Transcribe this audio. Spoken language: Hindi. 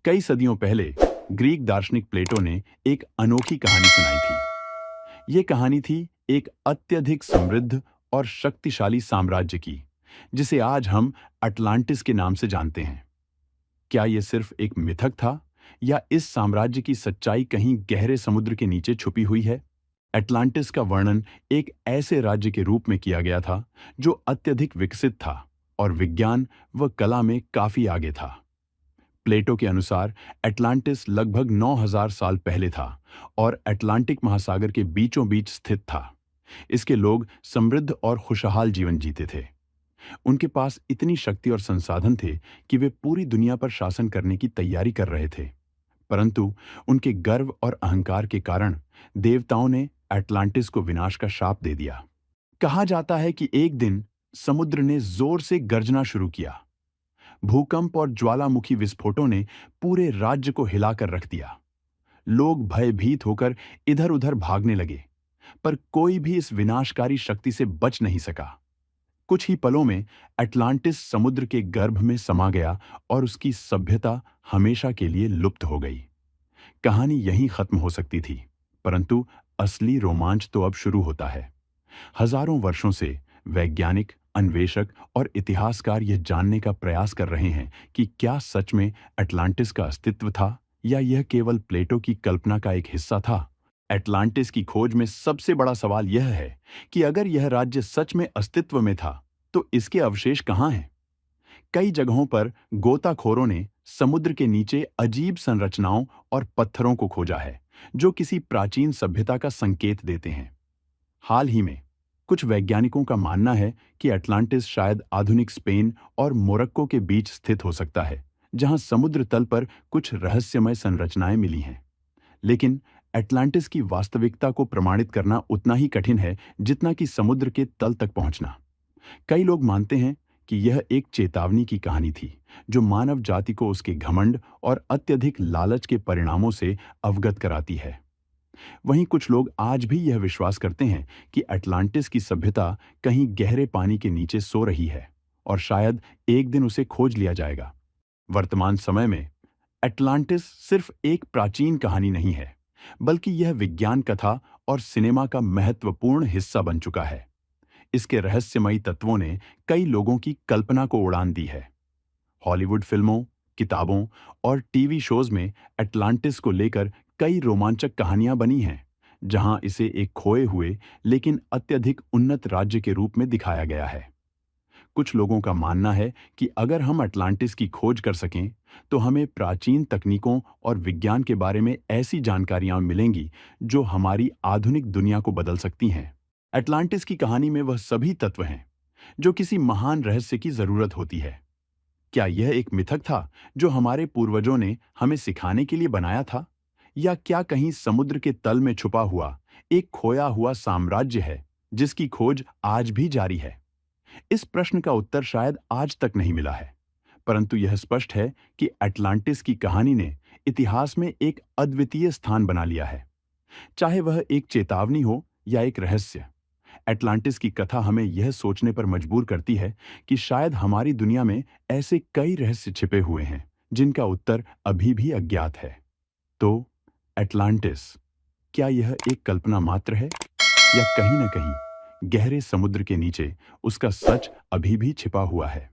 कई सदियों पहले ग्रीक दार्शनिक प्लेटो ने एक अनोखी कहानी सुनाई थी। ये कहानी थी एक अत्यधिक समृद्ध और शक्तिशाली साम्राज्य की, जिसे आज हम अटलांटिस के नाम से जानते हैं। क्या यह सिर्फ एक मिथक था, या इस साम्राज्य की सच्चाई कहीं गहरे समुद्र के नीचे छुपी हुई है? अटलांटिस का वर्णन एक ऐसे राज्य के रूप में किया गया था जो अत्यधिक विकसित था और विज्ञान व कला में काफी आगे था। प्लेटो के अनुसार अटलांटिस लगभग 9000 साल पहले था और अटलांटिक महासागर के बीचों बीच स्थित था। इसके लोग समृद्ध और खुशहाल जीवन जीते थे। उनके पास इतनी शक्ति और संसाधन थे कि वे पूरी दुनिया पर शासन करने की तैयारी कर रहे थे। परंतु उनके गर्व और अहंकार के कारण देवताओं ने अटलांटिस को विनाश का शाप दे दिया। कहा जाता है कि एक दिन समुद्र ने जोर से गर्जना शुरू किया। भूकंप और ज्वालामुखी विस्फोटों ने पूरे राज्य को हिलाकर रख दिया। लोग भयभीत होकर इधर-उधर भागने लगे, पर कोई भी इस विनाशकारी शक्ति से बच नहीं सका। कुछ ही पलों में अटलांटिस समुद्र के गर्भ में समा गया और उसकी सभ्यता हमेशा के लिए लुप्त हो गई। कहानी यहीं खत्म हो सकती थी, परंतु असली रोमांच तो अब शुरू होता है। हजारों वर्षों से वैज्ञानिक, अन्वेषक और इतिहासकार यह जानने का प्रयास कर रहे हैं कि क्या सच में अटलांटिस का अस्तित्व था, या यह केवल प्लेटो की कल्पना का एक हिस्सा था। अटलांटिस की खोज में सबसे बड़ा सवाल यह है कि अगर यह राज्य सच में अस्तित्व में था, तो इसके अवशेष कहाँ हैं? कई जगहों पर गोताखोरों ने समुद्र के नीचे अजीब संरचनाओं और पत्थरों को खोजा है, जो किसी प्राचीन सभ्यता का संकेत देते हैं। हाल ही में कुछ वैज्ञानिकों का मानना है कि अटलांटिस शायद आधुनिक स्पेन और मोरक्को के बीच स्थित हो सकता है, जहां समुद्र तल पर कुछ रहस्यमय संरचनाएं मिली हैं। लेकिन अटलांटिस की वास्तविकता को प्रमाणित करना उतना ही कठिन है जितना कि समुद्र के तल तक पहुंचना। कई लोग मानते हैं कि यह एक चेतावनी की कहानी थी, जो मानव जाति को उसके घमंड और अत्यधिक लालच के परिणामों से अवगत कराती है। वहीं कुछ लोग आज भी यह विश्वास करते हैं कि अटलांटिस की सभ्यता कहीं गहरे पानी के नीचे सो रही है और शायद एक दिन उसे खोज लिया जाएगा। वर्तमान समय में अटलांटिस सिर्फ एक प्राचीन कहानी नहीं है, बल्कि यह विज्ञान कथा और सिनेमा का महत्वपूर्ण हिस्सा बन चुका है। इसके रहस्यमयी तत्वों ने कई लोगों की कल्पना को उड़ान दी है। हॉलीवुड फिल्मों, किताबों और टीवी शोज में अटलांटिस को लेकर कई रोमांचक कहानियां बनी हैं, जहां इसे एक खोए हुए लेकिन अत्यधिक उन्नत राज्य के रूप में दिखाया गया है। कुछ लोगों का मानना है कि अगर हम अटलांटिस की खोज कर सकें, तो हमें प्राचीन तकनीकों और विज्ञान के बारे में ऐसी जानकारियां मिलेंगी जो हमारी आधुनिक दुनिया को बदल सकती हैं। अटलांटिस की कहानी में वह सभी तत्व हैं जो किसी महान रहस्य की जरूरत होती है। क्या यह एक मिथक था जो हमारे पूर्वजों ने हमें सिखाने के लिए बनाया था, या क्या कहीं समुद्र के तल में छुपा हुआ एक खोया हुआ साम्राज्य है जिसकी खोज आज भी जारी है? इस प्रश्न का उत्तर शायद आज तक नहीं मिला है, परंतु यह स्पष्ट है कि अटलांटिस की कहानी ने इतिहास में एक अद्वितीय स्थान बना लिया है। चाहे वह एक चेतावनी हो या एक रहस्य, अटलांटिस की कथा हमें यह सोचने पर मजबूर करती है कि शायद हमारी दुनिया में ऐसे कई रहस्य छिपे हुए हैं जिनका उत्तर अभी भी अज्ञात है। तो अटलांटिस, क्या यह एक कल्पना मात्र है, या कहीं न कहीं गहरे समुद्र के नीचे उसका सच अभी भी छिपा हुआ है?